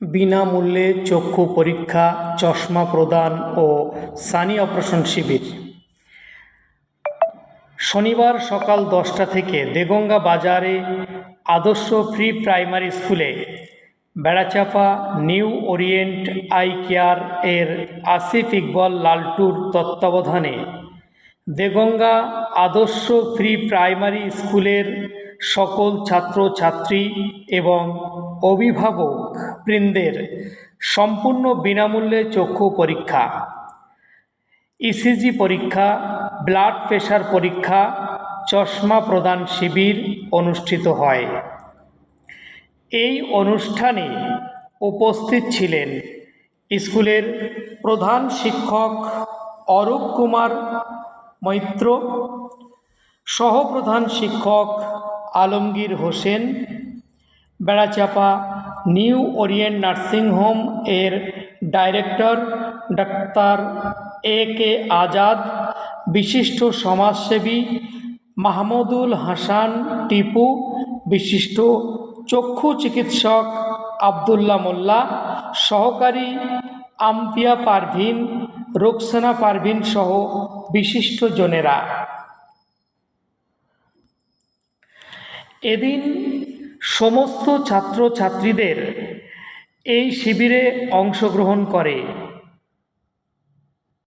বিনামূল্যে চক্ষু পরীক্ষা, চশমা প্রদান ও সানি অপারেশন শিবির। শনিবার সকাল 10টা থেকে দেগঙ্গা বাজারে আদর্শ প্রি প্রাইমারি স্কুলে Berachampa new Orient eye care এর আসিফ ইকবাল লালটুর তত্ত্বাবধানে দেগঙ্গা আদর্শ প্রি প্রাইমারি স্কুলের সকল ছাত্রছাত্রী এবং অভিভাবক বৃন্দের সম্পূর্ণ বিনামূল্যে চক্ষু পরীক্ষা, ইসিজি পরীক্ষা, ব্লাড প্রেশার পরীক্ষা, চশমা প্রদান শিবির অনুষ্ঠিত হয়। এই অনুষ্ঠানে উপস্থিত ছিলেন স্কুলের প্রধান শিক্ষক অরূপ কুমার মৈত্র, সহপ্রধান শিক্ষক Alamgir Hossain, Berachampa new Orient nursing home এর ডাইরেক্টর ডাক্তার AK আজাদ, বিশিষ্ট সমাজসেবী মাহমুদুল হাসান টিপু, বিশিষ্ট চক্ষু চিকিৎসক আবদুল্লাহ মোল্লা, সহকারী আম্পিয়া পারভিন, রোকসানা পারভিন সহ বিশিষ্টজনেরা। এদিন সমস্ত ছাত্রছাত্রীদের এই শিবিরে অংশগ্রহণ করে